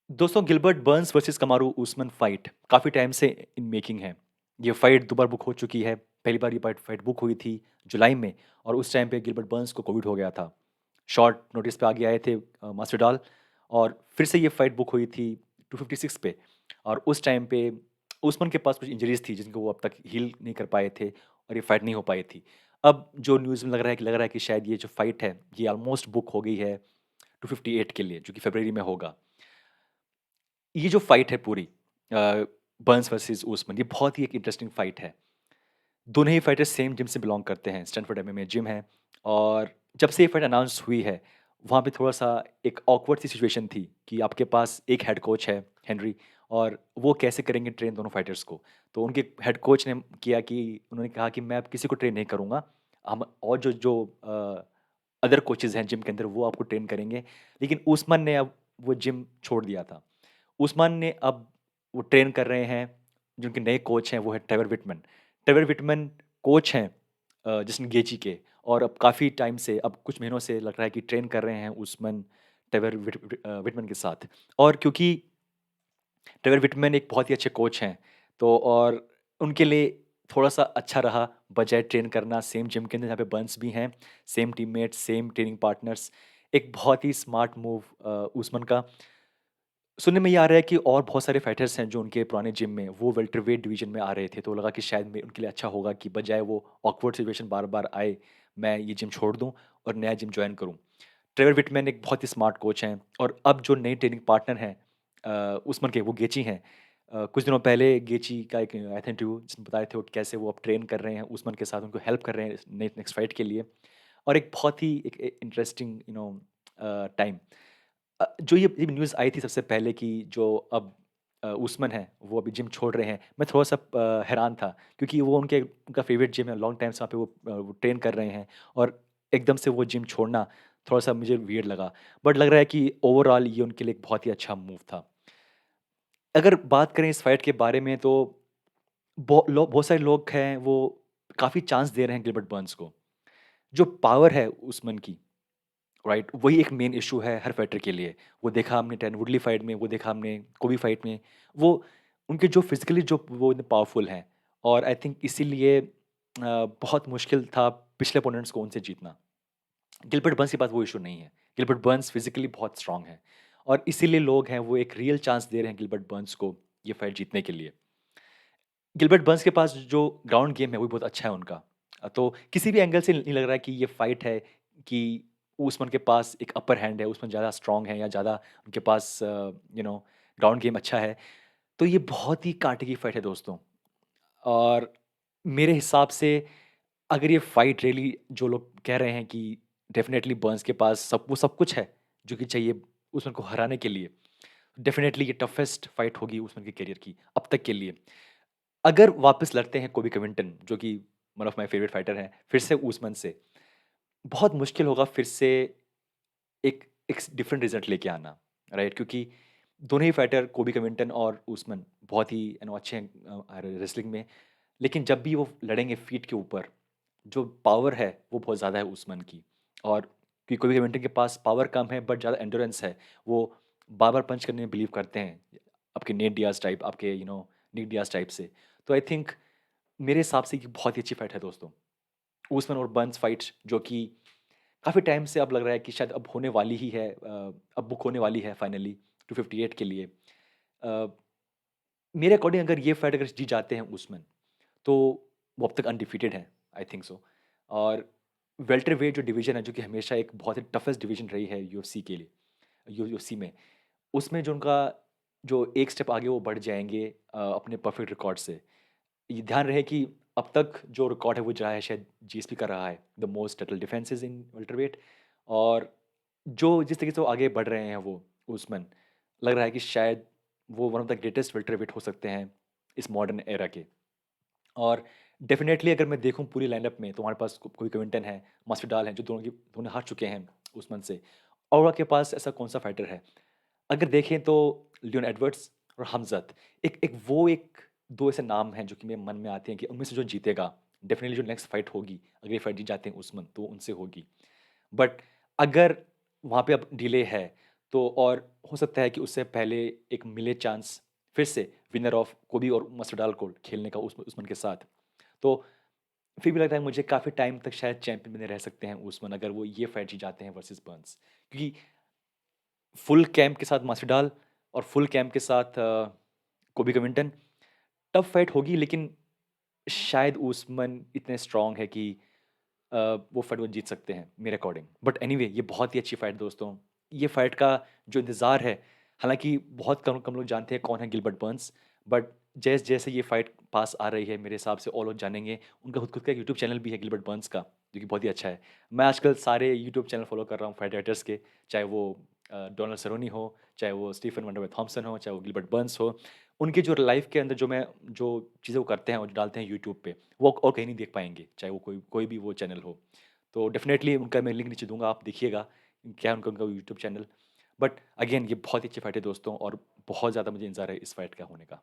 दोस्तों Gilbert Burns versus कमारू Usman fight काफ़ी time से इन मेकिंग है। ये फाइट 2 बार बुक हो चुकी है। पहली बार ये फाइट फाइट बुक हुई थी जुलाई में और उस टाइम पे गिलबर्ट बर्न्स को कोविड हो गया था। शॉर्ट नोटिस पे आगे आए थे मास्विडाल और फिर से ये फाइट बुक हुई थी 256 पे और उस टाइम पे उस्मान के पास कुछ इंजरीज़ थी जिनको वो अब तक हील नहीं कर पाए थे और ये फाइट नहीं हो पाई थी। अब जो न्यूज़ में लग रहा है कि शायद ये जो फाइट है ये ऑलमोस्ट बुक हो गई है 258 के लिए जो कि फरवरी में होगा। ये जो फाइट है पूरी बर्न्स वर्सेस ओसमन ये बहुत ही एक इंटरेस्टिंग फाइट है। दोनों ही फाइटर्स सेम जिम से बिलॉन्ग करते हैं, स्टैनफोर्ड एमएमए जिम है और जब से ये फाइट अनाउंस हुई है, वहाँ पे थोड़ा-सा एक ऑकवर्ड सी सिचुएशन थी कि आपके पास एक हेड कोच है, हेनरी और वो कैसे करेंगे ट्रेन दोनों फाइटर्स को। तो उनके हेड कोच ने किया कि उन्होंने कहा कि मैं अब किसी को ट्रेन नहीं करूँगा। हम और जो जो अदर कोचेज़ हैं जिम के अंदर वो आपको ट्रेन करेंगे। लेकिन उस्मान ने अब वो जिम छोड़ दिया था। उस्मान ने अब वो ट्रेन कर रहे हैं, जो उनके नए कोच हैं वो है Trevor Whitman. Trevor Whitman coach हैं जस्टिन गेची के और अब काफ़ी टाइम से अब कुछ महीनों से लग रहा है कि ट्रेन कर रहे हैं उस्मान व्हिटमैन के साथ। और क्योंकि ट्रेवर व्हिटमैन एक बहुत ही अच्छे कोच हैं, तो और उनके लिए थोड़ा-सा अच्छा रहा बजाय ट्रेन करना सेम जिम के अंदर जहाँ पे बर्न्स भी हैं, same teammates, same training partners. एक बहुत ही स्मार्ट मूव उस्मान का। सुनने में ये आ रहा है कि और बहुत सारे फाइटर्स हैं जो उनके पुराने जिम में वो वेल्टरवेट डिवीजन में आ रहे थे, तो लगा कि शायद में उनके लिए अच्छा होगा कि बजाय वो ऑकवर्ड सिचुएशन बार-बार आए, मैं ये जिम छोड़ दूँ और नया जिम जॉइन करूँ। ट्रेवर व्हिटमैन एक बहुत ही स्मार्ट कोच हैं और अब जो नए ट्रेनिंग पार्टनर हैं उस्मान के वो गेची हैं। कुछ दिनों पहले गेची का एक आई थिंक इंटरव्यू जिसमें बताए थे वो कैसे वो अब ट्रेन कर रहे हैं उस्मान के साथ, उनको हेल्प कर रहे हैं इस नेक्स्ट फाइट के लिए और एक बहुत ही एक इंटरेस्टिंग टाइम जो ये न्यूज़ आई थी सबसे पहले कि जो अब उस्मान हैं, वो अभी जिम छोड़ रहे हैं। मैं थोड़ा-सा हैरान था क्योंकि वो उनका फ़ेवरेट जिम है, लॉन्ग टाइम से वहाँ पे वो ट्रेन कर रहे हैं और एकदम से वो जिम छोड़ना थोड़ा-सा मुझे वियर्ड लगा। बट लग रहा है कि ओवरऑल ये उनके लिए एक बहुत ही अच्छा मूव था। अगर बात करें इस फाइट के बारे में तो बहुत सारे लोग हैं, वो काफ़ी चांस दे रहे हैं गिलबर्ट बर्न्स को। जो पावर है उस्मान की राइट? वही एक मेन इश्यू है हर फाइटर के लिए। वो देखा हमने टैन वुडली फाइट में, वो देखा हमने कोबी फाइट में। वो उनके जो फिज़िकली जो वो इतने पावरफुल हैं और आई थिंक इसीलिए बहुत मुश्किल था पिछले अपोनेंट्स को उनसे जीतना। गिलबर्ट बर्न्स के पास वो इश्यू नहीं है। गिलबर्ट बर्न्स फिज़िकली बहुत स्ट्रॉन्ग है और इसीलिए लोग हैं वो एक रियल चांस दे रहे हैं गिलबर्ट बर्न्स को ये फाइट जीतने के लिए। गिलबर्ट बर्न्स के पास जो ग्राउंड गेम है वो भी बहुत अच्छा है उनका। तो किसी भी एंगल से नहीं लग रहा है कि ये फाइट है कि उस्मान के पास एक अपर हैंड है, उस्मान ज़्यादा स्ट्रॉन्ग है या ज़्यादा उनके पास ग्राउंड गेम अच्छा है। तो ये बहुत ही कांटे की फाइट है दोस्तों। और मेरे हिसाब से अगर ये फाइट रियली जो लोग कह रहे हैं कि डेफ़िनेटली बर्न्स के पास सब कुछ है जो कि चाहिए उस्मान को हराने के लिए। डेफ़िनेटली ये टफेस्ट फाइट होगी उस्मान के करियर की अब तक के लिए। अगर वापस लड़ते हैं कोबी कविंटन जो कि one of my favourite fighter हैं, फिर से उस्मान से, बहुत मुश्किल होगा फिर से एक एक डिफरेंट रिज़ल्ट लेके आना, राइट? क्योंकि दोनों ही फाइटर कोबी कविंटन और उस्मान बहुत ही अच्छे हैं रेसलिंग में। लेकिन जब भी वो लड़ेंगे फीट के ऊपर, जो पावर है वो बहुत ज़्यादा है उस्मान की। और क्योंकि कोबी कविंटन के पास पावर कम है बट ज़्यादा एंड्योरेंस है। वो बार-बार पंच करने में बिलीव करते हैं, आपके नेट डियाज़ टाइप, आपके निक डियाज़ टाइप से। तो आई थिंक मेरे हिसाब से ये बहुत ही अच्छी फाइट है दोस्तों। उस्मान और बर्न्स फाइट जो कि काफ़ी टाइम से अब लग रहा है कि शायद अब होने वाली ही है, अब बुक होने वाली है फाइनली 258 के लिए। अ, मेरे अकॉर्डिंग अगर ये फाइट अगर जीत जाते हैं उस्मान, तो वो अब तक अनडिफीटेड हैं, आई थिंक सो। और वेल्टरवेट जो डिवीज़न है, जो कि हमेशा एक बहुत ही टफेस्ट डिवीज़न रही है यूएफसी के लिए यूएफसी में, उसमें जो उनका जो एक स्टेप आगे वो बढ़ जाएँगे अपने परफेक्ट रिकॉर्ड से। ये ध्यान रहे कि अब तक जो रिकॉर्ड है वो रहा है शायद जीएसपी का रहा है, the most title defences in welterweight. और जो जिस तरीके से वो आगे बढ़ रहे हैं वो उस्मान, लग रहा है कि शायद वो one of the greatest welterweight हो सकते हैं इस मॉडर्न एरा के। और डेफ़िनेटली अगर मैं देखूँ पूरी लाइनअप में तो हमारे पास कोई कविंटन है, मास्विडाल हैं जो दोनों हार चुके हैं उस्मान से। और उनके पास ऐसा कौन-सा फाइटर है? अगर देखें तो लियोन एडवर्ड्स और हमज़त एक 2 ऐसे नाम हैं जो कि मेरे मन में आते हैं कि उनमें से जो जीतेगा, डेफ़िनेटली जो नेक्स्ट फाइट होगी, अगर ये फाइट जीत जाते हैं उस्मान तो उनसे होगी। बट अगर वहाँ पे अब डिले है, तो और हो सकता है कि उससे पहले एक मिले चांस फिर से विनर ऑफ कोबी और मस्टरडाल को खेलने का उस्मान के साथ। तो फिर भी लगता है मुझे काफ़ी टाइम तक शायद चैंपियन बने रह सकते हैं उस्मान, अगर वो ये फाइट जीत जाते हैं वर्सेस बर्न्स। क्योंकि फुल कैंप के साथ मास्विडाल और फुल कैंप के साथ कोबी कविंटन, टफ फाइट होगी, लेकिन शायद उस्मान इतने स्ट्रांग है कि अ, वो फाइट वो जीत सकते हैं मेरे अकॉर्डिंग। बट एनीवे ये बहुत ही अच्छी फाइट दोस्तों। ये फाइट का जो इंतज़ार है, हालाँकि बहुत कम कम लोग जानते हैं कौन है गिलबर्ट बर्न्स, बट जैसे ये फाइट पास आ रही है मेरे हिसाब से और लोग जानेंगे। उनका खुद खुद का यूट्यूब चैनल भी है गिलबर्ट बर्न्स का, जो कि बहुत ही अच्छा है। मैं आजकल सारे यूट्यूब चैनल फॉलो कर रहा हूँ फाइट राइटर्स के, चाहे वो डोनाल्ड सरोनी हो, चाहे वो स्टीफन वंडरबॉय थॉम्पसन हो, चाहे वो गिलबर्ट बर्न्स हो। उनके जो लाइफ के अंदर जो चीज़ें वो करते हैं और जो डालते हैं यूट्यूब पे, वो और कहीं नहीं देख पाएँगे, चाहे वो कोई कोई भी वो चैनल हो। तो डेफ़िनेटली उनका मैं लिंक नीचे दूँगा, आप देखिएगा, क्या है उनका उनका यूट्यूब चैनल। बट अगेन ये बहुत ही अच्छी फाइट है दोस्तों, और बहुत ज़्यादा मुझे इंतज़ार है इस फाइट का होने का।